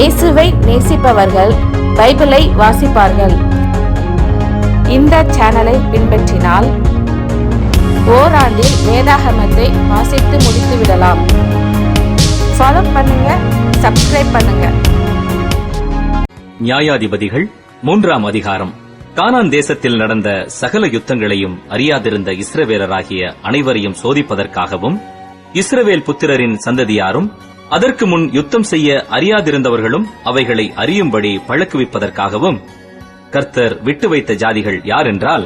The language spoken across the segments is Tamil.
இயேசுவை நேசிப்பவர்கள் பைபிளை வாசிப்பார்கள். இந்த சேனலை பின்பற்றினால் ஓராண்டில் வேதாகமத்தை வாசித்து முடித்து விடலாம். ஃபாலோ பண்ணுங்க, சப்ஸ்கிரைப் பண்ணுங்க. நியாயாதிபதிகள் 3ஆம் அதிகாரம். கானான் தேசத்தில் நடந்த சகல யுத்தங்களையும் அறியாதிருந்த இஸ்ரவேலராகிய அனைவரையும் சோதிப்பதற்காகவும், இஸ்ரவேல் புத்திரரின் சந்ததியாரும் அதற்கு முன் யுத்தம் செய்ய அறியாதிருந்தவர்களும் அவைகளை அறியும்படி பழக்குவிப்பதற்காகவும் கர்த்தர் விட்டு வைத்த ஜாதிகள் யாரென்றால்,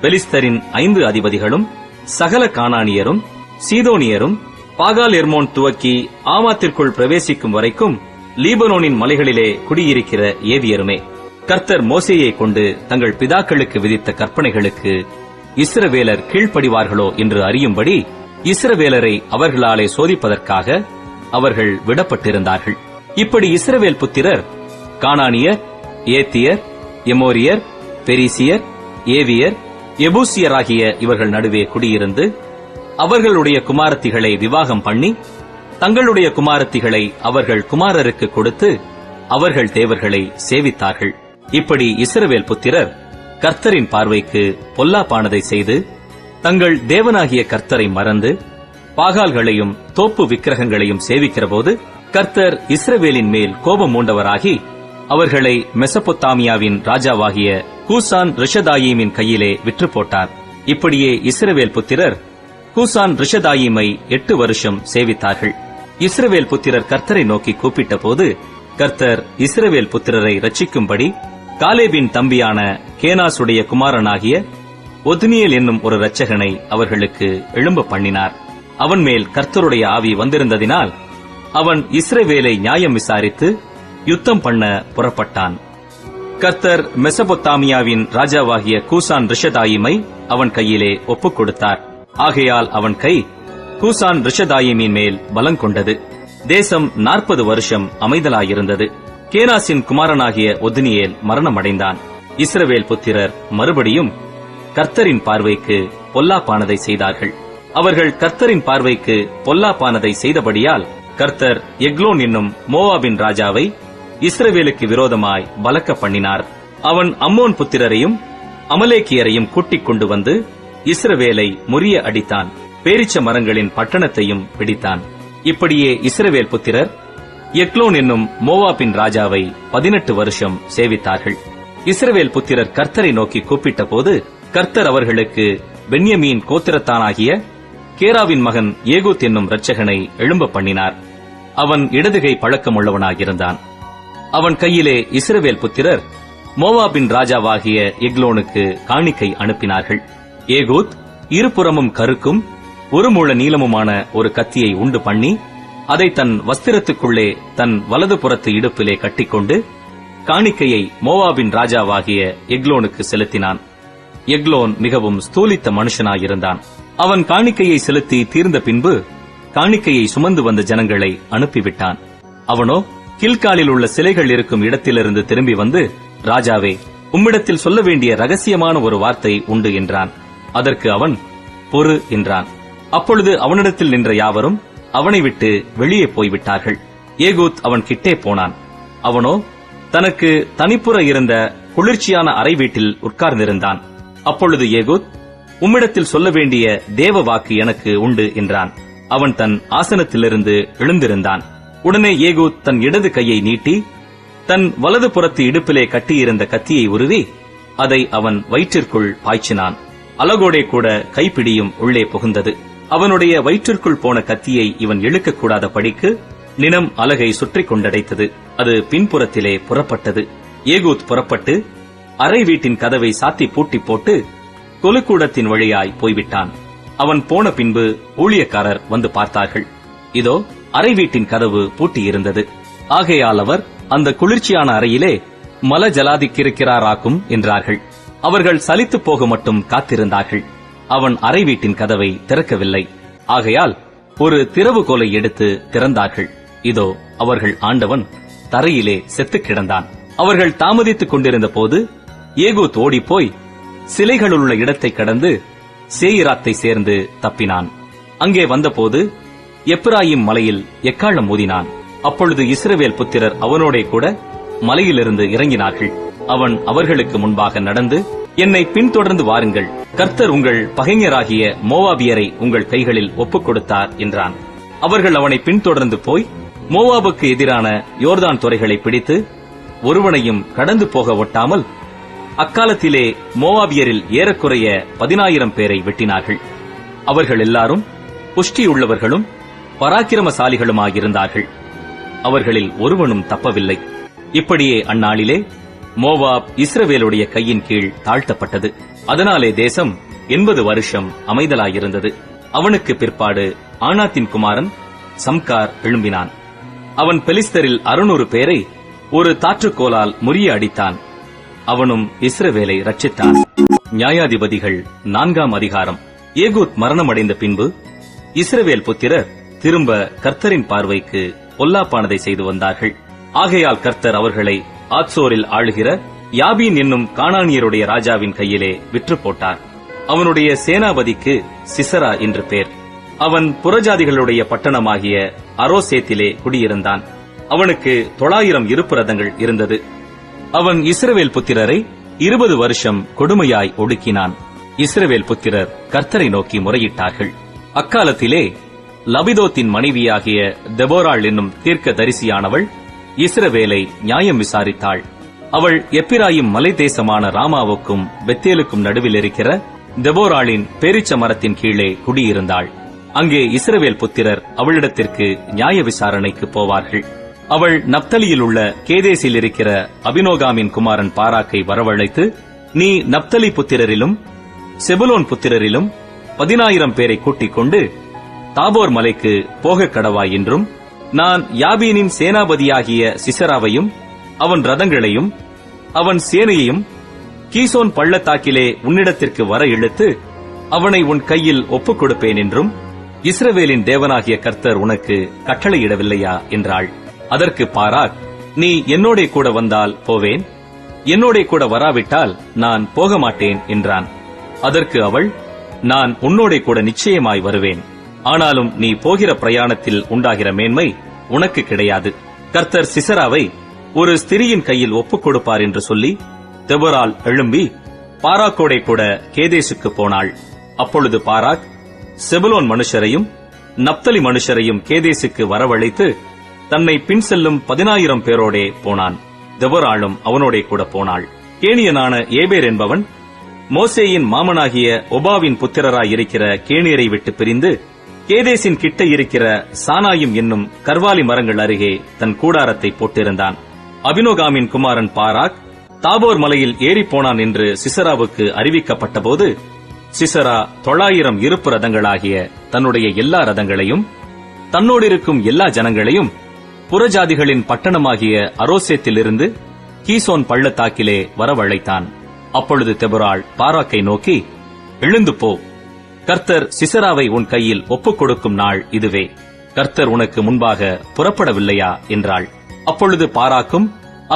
பெலிஸ்தரின் 5 அதிபதிகளும் சகல கானானியரும் சீதோனியரும் பாகால் எர்மோன் துவக்கி ஆமாத்திற்குள் பிரவேசிக்கும் வரைக்கும் லீபனோனின் மலைகளிலே குடியிருக்கிற ஏவியருமே. கர்த்தர் மோசேயை கொண்டு தங்கள் பிதாக்களுக்கு விதித்த கற்பனைகளுக்கு இஸ்ரவேலர் கீழ்ப்படிவார்களோ என்று அறியும்படி இஸ்ரவேலரை அவர்களாலே சோதிப்பதற்காக அவர்கள் விடப்பட்டிருந்தார்கள். இப்படி இஸ்ரவேல் புத்திரர் கானானியர், ஏத்தியர், எமோரியர், பெரிசியர், ஏவியர், எபூசியர் ஆகிய இவர்கள் நடுவே குடியிருந்து அவர்களுடைய குமாரத்திகளை விவாகம் பண்ணி தங்களுடைய குமாரத்திகளை அவர்கள் குமாரருக்கு கொடுத்து அவர்கள் தேவர்களை சேவித்தார்கள். இப்படி இஸ்ரவேல் புத்திரர் கர்த்தரின் பார்வைக்கு பொல்லாப்பானதை செய்து தங்கள் தேவனாகிய கர்த்தரை மறந்து பாகால்களையும் தோப்பு விக்கிரகங்களையும் சேவிக்கிறபோது கர்த்தர் இஸ்ரவேலின் மேல் கோபம் மூண்டவராகி அவர்களை மெசொப்பொத்தாமியாவின் ராஜாவாகிய கூசான் ரிஷதாயீமின் கையிலே விற்று போட்டார். இப்படியே இஸ்ரவேல் புத்திரர் கூசான் ரிஷதாயீமை 8 வருஷம் சேவித்தார்கள். இஸ்ரவேல் புத்திரர் கர்த்தரை நோக்கி கூப்பிட்ட போது கர்த்தர் இஸ்ரவேல் புத்திரரை ரட்சிக்கும்படி காலேபின் தம்பியான கேனாசுடைய குமாரனாகிய ஒத்னியேல் என்னும் ஒரு இரட்சகனை அவர்களுக்கு எழும்ப பண்ணினார். அவன் மேல் கர்த்தருடைய ஆவி வந்திருந்ததினால் அவன் இஸ்ரவேலை நியாயம் விசாரித்து யுத்தம் பண்ண புறப்பட்டான். கர்த்தர் மெசொப்பொத்தாமியாவின் ராஜாவாகிய கூசான் ரிஷதாயிமை அவன் கையிலே ஒப்புக் கொடுத்தார். ஆகையால் அவன் கை கூசான் ரிஷதாயிமின் மேல் பலம் கொண்டது. தேசம் 40 வருஷம் அமைதலாயிருந்தது. கேனாசின் குமாரனாகிய ஒத்னியேல் மரணமடைந்தான். இஸ்ரவேல் புத்திரர் மறுபடியும் கர்த்தரின் பார்வைக்கு பொல்லாப்பானதை செய்தார்கள். அவர்கள் கர்த்தரின் பார்வைக்கு பொல்லாப்பானதை செய்தபடியால் கர்த்தர் எக்லோன் என்னும் மோவாபின் ராஜாவை இஸ்ரவேலுக்கு விரோதமாய் பலக்க பண்ணினார். அவன் அம்மோன் புத்திரரையும் அமலேக்கியரையும் கூட்டிக் கொண்டு வந்து இஸ்ரவேலை முறிய அடித்தான். பேரிச்ச மரங்களின் பட்டணத்தையும் பிடித்தான். இப்படியே இஸ்ரவேல் புத்திரர் எக்லோன் என்னும் மோவாபின் ராஜாவை 18 வருஷம் சேவித்தார்கள். இஸ்ரவேல் புத்திரர் கர்த்தரை நோக்கி கூப்பிட்ட போது கர்த்தர் அவர்களுக்கு பென்யமீன் கோத்திரத்தானாகிய கேராவின் மகன் ஏகூத் என்னும் இரட்சகனை எழும்ப பண்ணினார். அவன் இடதுகை பழக்கமுள்ளவனாயிருந்தான். அவன் கையிலே இஸ்ரவேல் புத்திரர் மோவாபின் ராஜாவாகிய எக்லோனுக்கு காணிக்கை அனுப்பினார்கள். ஏகூத் இருபுறமும் கருக்கும் 1 முழ நீளமுமான ஒரு கத்தியை உண்டு பண்ணி அதை தன் வஸ்திரத்துக்குள்ளே தன் வலது புறத்து இடுப்பிலே கட்டிக்கொண்டு காணிக்கையை மோவாபின் ராஜாவாகிய எக்லோனுக்கு செலுத்தினான். எக்லோன் மிகவும் ஸ்தூலித்த மனுஷனாயிருந்தான். அவன் காணிக்கையை செலுத்தி தீர்ந்த பின்பு காணிக்கையை சுமந்து வந்த ஜனங்களை அனுப்பிவிட்டான். அவனோ கில்காலில் உள்ள சிலைகள் இருக்கும் இடத்திலிருந்து திரும்பி வந்து, ராஜாவே, உம்மிடத்தில் சொல்ல வேண்டிய ரகசியமான ஒரு வார்த்தை உண்டு என்றான். அதற்கு அவன், பொறு என்றான். அப்பொழுது அவனிடத்தில் நின்ற யாவரும் அவனை விட்டு வெளியே போய்விட்டார்கள். ஏகூத் அவன் கிட்டே போனான். அவனோ தனக்கு தனிப்புற இருந்த குளிர்ச்சியான அறை வீட்டில் உட்கார்ந்திருந்தான். அப்பொழுது ஏகூத், உம்மிடத்தில் சொல்ல வேண்டிய தேவ வாக்கு எனக்கு உண்டு என்றான். அவன் தன் ஆசனத்திலிருந்து எழுந்திருந்தான். உடனே ஏகூத் தன் இடது கையை நீட்டி தன் வலது புறத்து இடுப்பிலே கட்டியிருந்த கத்தியை உருவி அதை அவன் வயிற்றிற்குள் பாய்ச்சினான். அலகோடே கூட கைப்பிடியும் உள்ளே புகுந்தது. அவனுடைய வயிற்றிற்குள் போன கத்தியை இவன் இழுக்கக்கூடாத படிக்கு நினம் அலகை சுற்றி கொண்டடைத்தது. அது பின்புறத்திலே புறப்பட்டது. ஏகூத் புறப்பட்டு அறை வீட்டின் கதவை சாத்தி பூட்டி போட்டு கொலுக்கூடத்தின் வழியாய் போய்விட்டான். அவன் போன பின்பு ஊழியக்காரர் வந்து பார்த்தார்கள். இதோ அறை வீட்டின் கதவு பூட்டியிருந்தது. ஆகையால் அவர் அந்த குளிர்ச்சியான அறையிலே மல ஜலாதிக்கிருக்கிறாராக்கும் என்றார்கள். அவர்கள் சலித்து போக மட்டும் காத்திருந்தார்கள். அவன் அறை வீட்டின் கதவை திறக்கவில்லை. ஆகையால் ஒரு திறவுகோலை எடுத்து திறந்தார்கள். இதோ அவர்கள் ஆண்டவன் தரையிலே செத்துக் கிடந்தான். அவர்கள் தாமதித்துக் கொண்டிருந்த போது ஏகூத் ஓடிப்போய் சிலைகளுள்ள இடத்தை கடந்து சேயிராத்தை சேர்ந்து தப்பினான். அங்கே வந்தபோது எப்பிராயிம் மலையில் எக்காளம் ஊதினான். அப்பொழுது இஸ்ரவேல் புத்திரர் அவனோடே கூட மலையிலிருந்து இறங்கினார்கள். அவன் அவர்களுக்கு முன்பாக நடந்து, என்னை பின்தொடர்ந்து வாருங்கள், கர்த்தர் உங்கள் பகைஞராகிய மோவாபியரை உங்கள் கைகளில் ஒப்புக் கொடுத்தார் என்றான். அவர்கள் அவனை பின்தொடர்ந்து போய் மோவாபுக்கு எதிரான யோர்தான் துறைகளை பிடித்து ஒருவனையும் கடந்து போக ஒட்டாமல் அக்காலத்திலே மோவாபியரில் ஏறக்குறைய 10,000 பேரை வெட்டினார்கள். அவர்கள் எல்லாரும் புஷ்டியுள்ளவர்களும் பராக்கிரமசாலிகளுமாயிருந்தார்கள். அவர்களில் ஒருவனும் தப்பவில்லை. இப்படியே அந்நாளிலே மோவாப் இஸ்ரவேலுடைய கையின் கீழ் தாழ்த்தப்பட்டது. அதனாலே தேசம் 80 வருஷம் அமைதலாயிருந்தது. அவனுக்கு பிற்பாடு ஆனாத்தின் குமாரன் சம்கார் எழும்பினான். அவன் பெலிஸ்தரில் 600 பேரை ஒரு தாற்றுக்கோலால் முறிய அடித்தான். அவனும் இஸ்ரவேலை ரட்சித்தான். நியாயாதிபதிகள் 4ஆம் அதிகாரம். ஏகூத் மரணமடைந்த பின்பு இஸ்ரவேல் புத்திரர் திரும்ப கர்த்தரின் பார்வைக்கு பொல்லாப்பானதை செய்து வந்தார்கள். ஆகையால் கர்த்தர் அவர்களை ஆத்சோரில் ஆளுகிற யாபீன் என்னும் கானானியருடைய ராஜாவின் கையிலே விற்று போட்டார். அவனுடைய சேனாபதிக்கு சிசரா என்று பேர். அவன் புறஜாதிகளுடைய பட்டணமாகிய அரோசேத்திலே குடியிருந்தான். அவனுக்கு 900 இருப்பு ரதங்கள் இருந்தது. அவன் இஸ்ரவேல் புத்திரரை 20 வருஷம் கொடுமையாய் ஒடுக்கினான். இஸ்ரவேல் புத்திரர் கர்த்தரை நோக்கி முறையிட்டார்கள். அக்காலத்திலே லபிதோத்தின் மனைவியாகிய தெபோராள் என்னும் தீர்க்க தரிசியானவள் இஸ்ரவேலை நியாயம் விசாரித்தாள். அவள் எப்பிராயிம் மலை தேசமான ராமாவுக்கும் பெத்தேலுக்கும் நடுவில் இருக்கிற தெபோராளின் பேரிச்ச மரத்தின் கீழே குடியிருந்தாள். அங்கே இஸ்ரவேல் புத்திரர் அவளிடத்திற்கு நியாய விசாரணைக்கு போவார்கள். அவள் நப்தலியில் உள்ள கேதேசில் இருக்கிற அபினோகாமின் குமாரன் பாராக்கை வரவழைத்து, நீ நப்தலி புத்திரரிலும் செபுலோன் புத்திரரிலும் 10,000 பேரை கூட்டிக் கொண்டு தாபோர் மலைக்கு போகக் கடவாய் என்றும், நான் யாபீனின் சேனாபதியாகிய சிசராவையும் அவன் ரதங்களையும் அவன் சேனையையும் கீசோன் பள்ளத்தாக்கிலே உன்னிடத்திற்கு வர இழுத்து அவனை உன் கையில் ஒப்புக் கொடுப்பேன் என்றும் இஸ்ரவேலின் தேவனாகிய கர்த்தர் உனக்கு கட்டளையிடவில்லையா என்றாள். அதற்கு பாராக், நீ என்னோடே கூட வந்தால் போவேன், என்னோடே கூட வராவிட்டால் நான் போக மாட்டேன் என்றான். அதற்கு அவள், நான் உன்னோடே கூட நிச்சயமாய் வருவேன், ஆனாலும் நீ போகிற பிரயாணத்தில் உண்டாகிற மேன்மை உனக்கு கிடையாது. கர்த்தர் சிசராவை ஒரு ஸ்திரியின் கையில் ஒப்புக் கொடுப்பார் என்று சொல்லி தெபோராள் எழும்பி பாராக்கோடே கூட கேதேசுக்கு போனாள். அப்பொழுது பாராக் செபுலோன் மனுஷரையும் நப்தலி மனுஷரையும் கேதேசுக்கு வரவழைத்து தன்னை பின் செல்லும் 10,000 பேரோடே போனான். தெபோராளும் அவனோடே கூட போனாள். கேனியனான ஏபேர் என்பவன் மோசேயின் மாமனாகிய ஒபாவின் புத்திரராயிருக்கிற கேனியரை விட்டு பிரிந்து கேதேசின் கிட்ட இருக்கிற சானாயும் என்னும் கர்வாலி மரங்கள் அருகே தன் கூடாரத்தை போட்டிருந்தான். அபினோகாமின் குமாரன் பாராக் தாபோர் மலையில் ஏறிப்போனான் என்று சிசராவுக்கு அறிவிக்கப்பட்டபோது சிசரா 900 இருப்பு ரதங்களாகிய தன்னுடைய எல்லா ரதங்களையும் தன்னோடிருக்கும் எல்லா ஜனங்களையும் புறஜாதிகளின் பட்டணமாகிய அரோசேத்திலிருந்து கீசோன் பள்ளத்தாக்கிலே வரவழைத்தான். அப்பொழுது தெபோராள் பாராக்கை நோக்கி, எழுந்து போ, கர்த்தர் சிசராவை உன் கையில் ஒப்புக் கொடுக்கும் நாள் இதுவே, கர்த்தர் உனக்கு முன்பாக புறப்படவில்லையா என்றாள். அப்பொழுது பாராக்கும்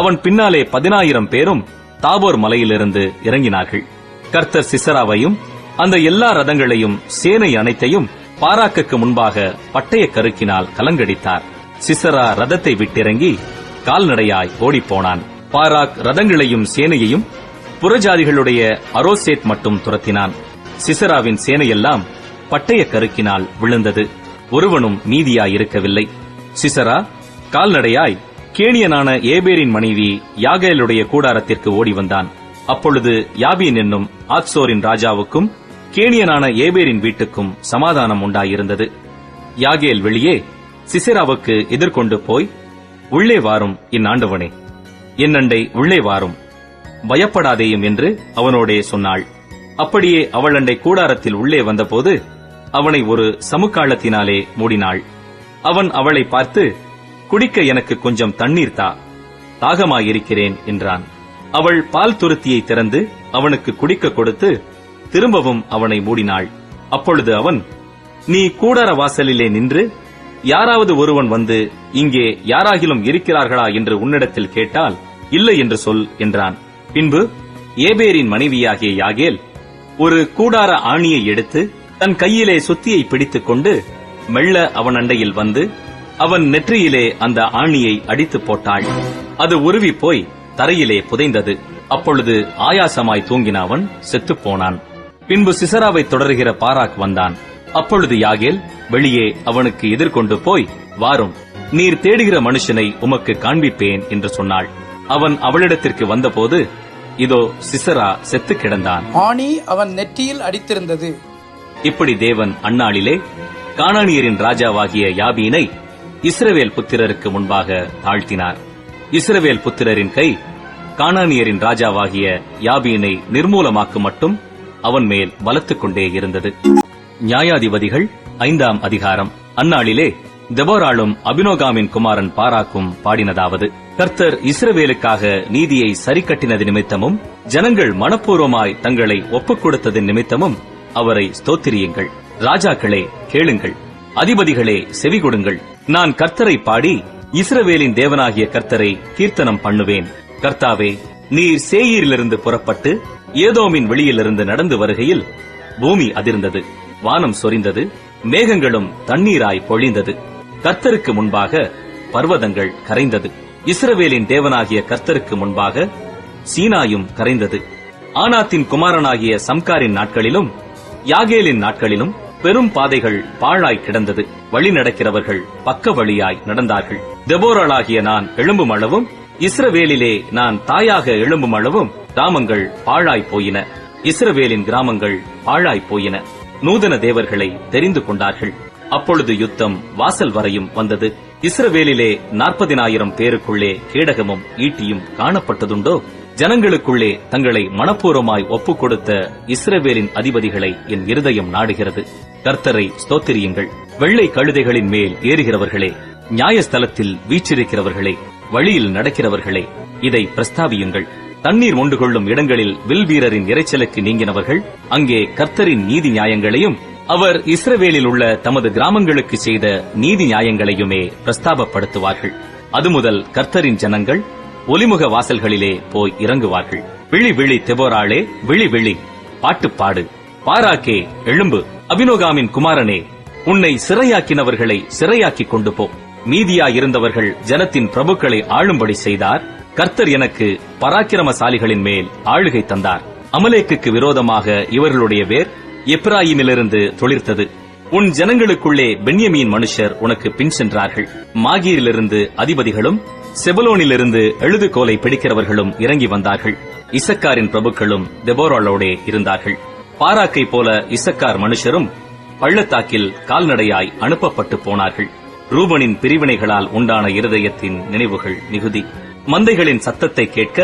அவன் பின்னாலே 10,000 பேரும் தாபோர் மலையிலிருந்து இறங்கினார்கள். கர்த்தர் சிசராவையும் அந்த எல்லா ரதங்களையும் சேனை அனைத்தையும் பாராக்குக்கு முன்பாக பட்டய கருக்கினால் கலங்கடித்தார். சிசரா ரதத்தை விட்டிறங்கி கால்நடையாய் ஓடிப்போனான். பாராக் ரதங்களையும் சேனையையும் புறஜாதிகளுடைய அரோசேத் மட்டும் துரத்தினான். சிசராவின் சேனையெல்லாம் பட்டய கருக்கினால் விழுந்தது, ஒருவனும் மீதியாயிருக்கவில்லை. சிசரா கால்நடையாய் கேனியனான ஏபேரின் மனைவி யாகேலுடைய கூடாரத்திற்கு ஓடி வந்தான். அப்பொழுது யாபீன் என்னும் ஆத்சோரின் ராஜாவுக்கும் கேனியனான ஏபேரின் வீட்டுக்கும் சமாதானம் உண்டாயிருந்தது. யாகேல் வெளியே சிசராவுக்கு எதிர்கொண்டு போய், உள்ளே வாரும் என் ஆண்டவனே, என் அண்டை உள்ளே வாரும், பயப்படாதேயும் என்று அவனோடே சொன்னாள். அப்படியே அவள் அண்டை கூடாரத்தில் உள்ளே வந்தபோது அவனை ஒரு சமுக்காளத்தினாலே மூடினாள். அவன் அவளை பார்த்து, குடிக்க எனக்கு கொஞ்சம் தண்ணீர் தா, தாகமாயிருக்கிறேன் என்றான். அவள் பால் துருத்தியை திறந்து அவனுக்கு குடிக்க கொடுத்து திரும்பவும் அவனை மூடினாள். அப்பொழுது அவன், நீ கூடார வாசலிலே நின்று யாராவது ஒருவன் வந்து இங்கே யாராகிலும் இருக்கிறார்களா என்று உன்னிடத்தில் கேட்டால் இல்லை என்று சொல் என்றான். பின்பு ஏபேரின் மனைவியாகிய யாகேல் ஒரு கூடார ஆணியை எடுத்து தன் கையிலே சுத்தியை பிடித்துக் கொண்டு மெல்ல அவன் அண்டையில் வந்து அவன் நெற்றியிலே அந்த ஆணியை அடித்து போட்டாள். அது உருவி போய் தரையிலே புதைந்தது. அப்பொழுது ஆயாசமாய் தூங்கின அவன் செத்துப்போனான். பின்பு சிசராவை தொடர்கிற பாராக் வந்தான். அப்பொழுது யாகேல் வெளியே அவனுக்கு எதிர்கொண்டு போய், வாரும், நீர் தேடுகிற மனுஷனை உமக்கு காண்பிப்பேன் என்று சொன்னாள். அவன் அவளிடத்திற்கு வந்தபோது, இதோ சிசரா செத்து கிடந்தான். ஆணி அவன் நெற்றியில் அடித்திருந்தது. இப்படி தேவன் அந்நாளிலே கானானியரின் ராஜாவாகிய யாபீனை இஸ்ரவேல் புத்திரருக்கு முன்பாக தாழ்த்தினார். இஸ்ரவேல் புத்திரரின் கை கானானியரின் ராஜாவாகிய யாபீனை நிர்மூலமாக்கும் மட்டும் அவன் மேல் பலத்துக் கொண்டே இருந்தது. நியாயாதிபதிகள் 5ஆம் அதிகாரம். அந்நாளிலே தெபோராளும் அபினோகாமின் குமாரன் பாராக்கும் பாடினதாவது: கர்த்தர் இஸ்ரவேலுக்காக நீதியை சரிக்கட்டினது நிமித்தமும் ஜனங்கள் மனப்பூர்வமாய் தங்களை ஒப்புக் கொடுத்தது நிமித்தமும் அவரை ஸ்தோத்திரியுங்கள். ராஜாக்களே கேளுங்கள், அதிபதிகளே செவி கொடுங்கள். நான் கர்த்தரை பாடி இஸ்ரவேலின் தேவனாகிய கர்த்தரை கீர்த்தனம் பண்ணுவேன். கர்த்தாவே, நீர் சேயீரிலிருந்து புறப்பட்டு ஏதோமின் வெளியிலிருந்து நடந்து வருகையில் பூமி அதிர்ந்தது, வானம் சொரிந்தது, மேகங்களும் தண்ணீராய் பொழிந்தது. கர்த்தருக்கு முன்பாக பர்வதங்கள் கரைந்தது. இஸ்ரவேலின் தேவனாகிய கர்த்தருக்கு முன்பாக சீனாயும் கரைந்தது. ஆனாத்தின் குமாரனாகிய சம்காரின் நாட்களிலும் யாகேலின் நாட்களிலும் பெரும் பாதைகள் பாழாய் கிடந்தது. வழி நடக்கிறவர்கள் பக்க வழியாய் நடந்தார்கள். தெபோராளாகிய நான் எழும்பும் அளவும் இஸ்ரவேலிலே நான் தாயாக எழும்பும் அளவும் கிராமங்கள் பாழாய் போயின. இஸ்ரவேலின் கிராமங்கள் பாழாய் போயின. நூதன தேவர்களை தெரிந்து கொண்டார்கள். அப்பொழுது யுத்தம் வாசல் வரையும் வந்தது. இஸ்ரவேலிலே 40,000 பேருக்குள்ளே கேடகமும் ஈட்டியும் காணப்பட்டதுண்டோ? ஜனங்களுக்குள்ளே தங்களை மனப்பூர்வமாய் ஒப்புக் கொடுத்த இஸ்ரவேலின் அதிபதிகளை என் இருதயம் நாடுகிறது. கர்த்தரை ஸ்தோத்திரியுங்கள். வெள்ளை கழுதைகளின் மேல் ஏறுகிறவர்களே, நியாயஸ்தலத்தில் வீற்றிருக்கிறவர்களே, வழியில் நடக்கிறவர்களே, இதை பிரஸ்தாபியுங்கள். தண்ணீர் மொண்டு கொள்ளும் இடங்களில் வில் வீரரின் இரைச்சலுக்கு நீங்கினவர்கள் அங்கே கர்த்தரின் நீதி நியாயங்களையும் அவர் இஸ்ரவேலில் உள்ள தமது கிராமங்களுக்கு செய்த நீதி நியாயங்களையுமே பிரஸ்தாபப்படுத்துவார்கள். அது முதல் கர்த்தரின் ஜனங்கள் ஒலிமுக வாசல்களிலே போய் இறங்குவார்கள். விழி விழி தெபோராளே, விழி விழி, பாட்டுப்பாடு. பாராக்கே எழும்பு. அபினோகாமின் குமாரனே, உன்னை சிறையாக்கினவர்களை சிறையாக்கிக் கொண்டு போ. மீதியாயிருந்தவர்கள் ஜனத்தின் பிரபுக்களை ஆளும்படி செய்தார். கர்த்தர் எனக்கு பராக்கிரமசாலிகளின் மேல் ஆளுகை தந்தார். அமலேக்குக்கு விரோதமாக இவர்களுடைய வேர் எப்ராயிமிலிருந்து துளிர்த்தது. உன் ஜனங்களுக்குள்ளே பென்யமீன் மனுஷர் உனக்கு பின் சென்றார்கள். மாகீரிலிருந்து அதிபதிகளும் செபலோனிலிருந்து எழுதுகோலை பிடிக்கிறவர்களும் இறங்கி வந்தார்கள். இசக்காரின் பிரபுக்களும் தெபோராளோடே இருந்தார்கள். பாராக்கை போல இசக்கார் மனுஷரும் பள்ளத்தாக்கில் கால்நடையாய் அனுப்பப்பட்டு போனார்கள். ரூபனின் பிரிவினைகளால் உண்டான இருதயத்தின் நினைவுகள் மிகுதி. மந்தைகளின் சத்தத்தை கேட்க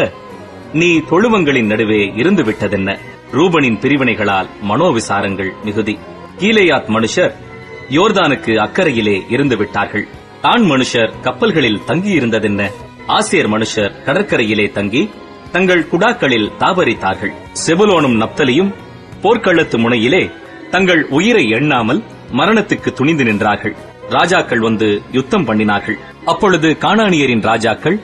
நீ தொழுவங்களின் நடுவே இருந்து விட்டதென்ன? ரூபனின் பிரிவினைகளால் மனோவிசாரங்கள் மிகுதி. கீலேயாத் மனுஷர் யோர்தானுக்கு அக்கறையிலே இருந்து விட்டார்கள். தான் மனுஷர் கப்பல்களில் தங்கியிருந்ததென்ன? ஆசேர் மனுஷர் கடற்கரையிலே தங்கி தங்கள் குடாக்களில் தாபரித்தார்கள். செபுலோனும் நப்தலியும் போர்க்களத்து முனையிலே தங்கள் உயிரை எண்ணாமல் மரணத்துக்கு துணிந்து நின்றார்கள். ராஜாக்கள் வந்து யுத்தம் பண்ணினார்கள். அப்பொழுது கானானியரின் ராஜாக்கள்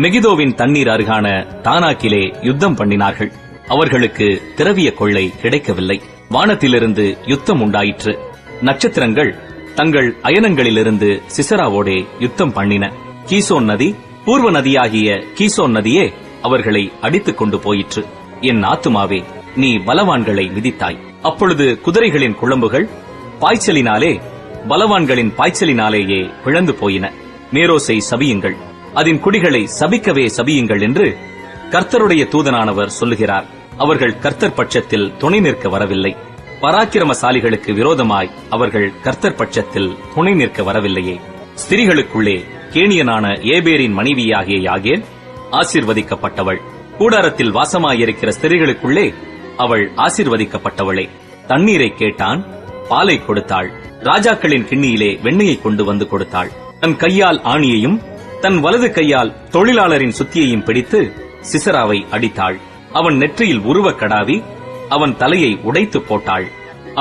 மெகிதோவின் தண்ணீர் அருகான தானாக்கிலே யுத்தம் பண்ணினார்கள். அவர்களுக்கு திரவிய கொள்ளை கிடைக்கவில்லை. வானத்திலிருந்து யுத்தம் உண்டாயிற்று. நட்சத்திரங்கள் தங்கள் அயனங்களிலிருந்து சிசராவோடே யுத்தம் பண்ணின. கீசோன் நதி, பூர்வ நதியாகிய கீசோன் நதியே அவர்களை அடித்துக் கொண்டு போயிற்று. என் ஆத்துமாவே, நீ பலவான்களை மிதித்தாய். அப்பொழுது குதிரைகளின் குழம்புகள் பாய்ச்சலினாலே, பலவான்களின் பாய்ச்சலினாலேயே பிளந்து போயின. மேரோசை சபியுங்கள், அதன் குடிகளை சபிக்கவே சபியுங்கள் என்று கர்த்தருடைய தூதனானவர் சொல்லுகிறார். அவர்கள் கர்த்தர் பட்சத்தில் துணை நிற்க வரவில்லை. பராக்கிரமசாலிகளுக்கு விரோதமாய் அவர்கள் கர்த்தர் பட்சத்தில் துணை நிற்க வரவில்லையே. ஸ்திரீகளுக்குள்ளே கேனியனான ஏபேரின் மனைவியாகிய யாகேல் ஆசீர்வதிக்கப்பட்டவள். கூடாரத்தில் வாசமாயிருக்கிற ஸ்திரீகளுக்குள்ளே அவள் ஆசீர்வதிக்கப்பட்டவளே. தண்ணீரை கேட்டான், பாலை கொடுத்தாள். ராஜாக்களின் கிண்ணியிலே வெண்ணெயை கொண்டு வந்து கொடுத்தாள். தன் கையால் ஆணியையும் தன் வலது கையால் தொழிலாளரின் சுத்தியையும் பிடித்து சிசராவை அடித்தாள். அவன் நெற்றியில் உருவக் கடாவி அவன் தலையை உடைத்து போட்டாள்.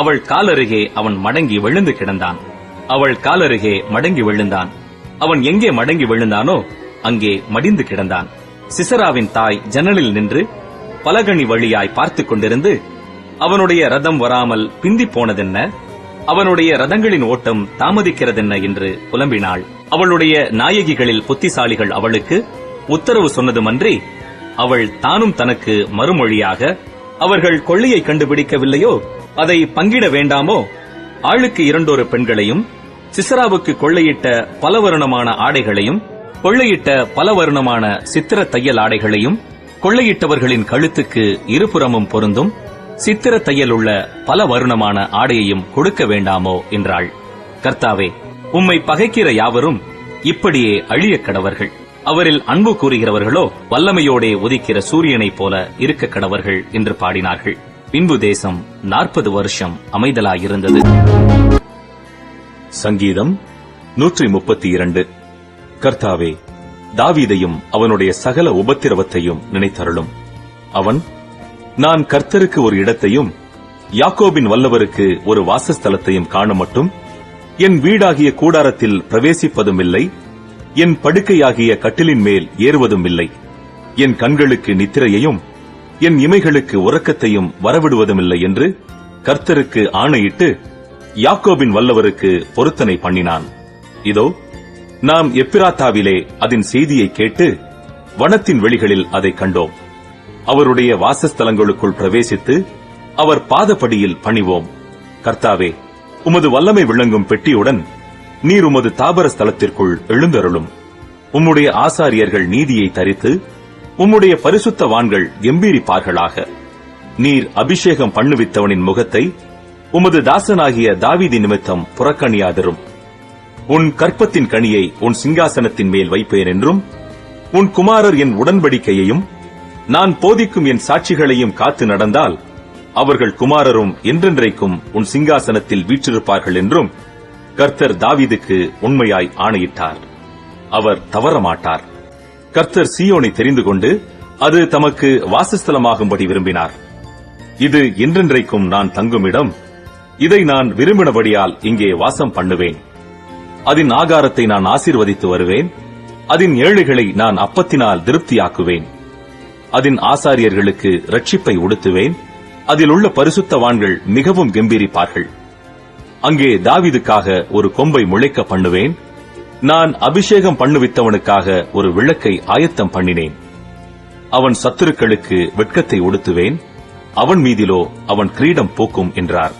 அவள் காலருகே அவன் மடங்கி விழுந்து கிடந்தான். அவள் காலருகே மடங்கி விழுந்தான். அவன் எங்கே மடங்கி விழுந்தானோ அங்கே மடிந்து கிடந்தான். சிசராவின் தாய் ஜன்னலில் நின்று பலகணி வழியாய் பார்த்துக் கொண்டிருந்து, அவனுடைய ரதம் வராமல் பிந்தி போனதென்ன? அவனுடைய ரதங்களின் ஓட்டம் தாமதிக்கிறதென்ன என்று புலம்பினாள். அவளுடைய நாயகிகளில் புத்திசாலிகள் அவளுக்கு உத்தரவு சொன்னதுமன்றி, அவள் தானும் தனக்கு மறுமொழியாக, அவர்கள் கொள்ளையை கண்டுபிடிக்கவில்லையோ, அதை பங்கிட வேண்டாமோ? ஆளுக்கு 2 பெண்களையும், சிசராவுக்கு கொள்ளையிட்ட பலவர்ணமான ஆடைகளையும், கொள்ளையிட்ட பலவர்ணமான சித்திர தையல் ஆடைகளையும், கொள்ளையிட்டவர்களின் கழுத்துக்கு இருபுறமும் பொருந்தும் சித்திர தையல் உள்ள பல வருணமான ஆடையையும் கொடுக்க வேண்டாமோ என்றாள். கர்த்தாவே, உம்மை பகைக்கிற யாவரும் இப்படியே அழியக் கடவர்கள். அவரில் அன்பு கூறுகிறவர்களோ வல்லமையோடே உதிக்கிற சூரியனைப் போல இருக்க கடவர்கள் என்று பாடினார்கள். பின்பு தேசம் 40 வருஷம் அமைதலாயிருந்தது. சங்கீதம் 132. கர்த்தாவே, தாவீதையும் அவனுடைய சகல உபத்திரவத்தையும் நினைத்தருளும். அவன், நான் கர்த்தருக்கு ஒரு இடத்தையும் யாக்கோபின் வல்லவருக்கு ஒரு வாசஸ்தலத்தையும் காண மட்டும் என் வீடாகிய கூடாரத்தில் பிரவேசிப்பதும் இல்லை, என் படுக்கையாகிய கட்டிலின் மேல் ஏறுவதும் இல்லை. என் கண்களுக்கு நித்திரையையும் என் இமைகளுக்கு உறக்கத்தையும் வரவிடுவதுமில்லை என்று கர்த்தருக்கு ஆணையிட்டு யாக்கோபின் வல்லவருக்கு பொருத்தனை பண்ணினான். இதோ, நாம் எப்பிராத்தாவிலே அதன் செய்தியை கேட்டு வனத்தின் வெளிகளில் அதை கண்டோம். அவருடைய வாசஸ்தலங்களுக்குள் பிரவேசித்து அவர் பாதப்படியில் பணிவோம். கர்த்தாவே, உமது வல்லமை விளங்கும் பெட்டியுடன் நீர் உமது தாபர ஸ்தலத்திற்குள் எழுந்தருளும். உம்முடைய ஆசாரியர்கள் நீதியை தரித்து உம்முடைய பரிசுத்தவான்கள் கெம்பீரிப்பார்களாக. நீர் அபிஷேகம் பண்ணுவித்தவனின் முகத்தை உமது தாசனாகிய தாவீது நிமித்தம் புறக்கணியாதிரும். உன் கற்பத்தின் கனியை உன் சிங்காசனத்தின் மேல் வைப்பேன் என்றும், உன் குமாரர் என் உடன்படிக்கையையும் நான் போதிக்கும் என் சாட்சிகளையும் காத்து நடந்தால் அவர்கள் குமாரரும் என்றென்றைக்கும் உன் சிங்காசனத்தில் வீற்றிருப்பார்கள் என்றும் கர்த்தர் தாவீதுக்கு உண்மையாய் ஆணையிட்டார். அவர் தவறமாட்டார். கர்த்தர் சீயோனை தெரிந்து கொண்டு அது தமக்கு வாசஸ்தலமாகும்படி விரும்பினார். இது என்றென்றைக்கும் நான் தங்குமிடம். இதை நான் விரும்பினபடியால் இங்கே வாசம் பண்ணுவேன். அதன் ஆகாரத்தை நான் ஆசீர்வதித்து வருவேன். அதன் ஏழைகளை நான் அப்பத்தினால் திருப்தியாக்குவேன். அதன் ஆசாரியர்களுக்கு ரட்சிப்பை உடுத்துவேன். அதில் உள்ள பரிசுத்தவான்கள் மிகவும் கெம்பீரிப்பார்கள். அங்கே தாவீதுக்காக ஒரு கொம்பை முளைக்க பண்ணுவேன். நான் அபிஷேகம் பண்ணுவித்தவனுக்காக ஒரு விளக்கை ஆயத்தம் பண்ணினேன். அவன் சத்துருக்களுக்கு வெட்கத்தை உடுத்துவேன். அவன் மீதிலோ அவன் கிரீடம் போக்கும் என்றார்.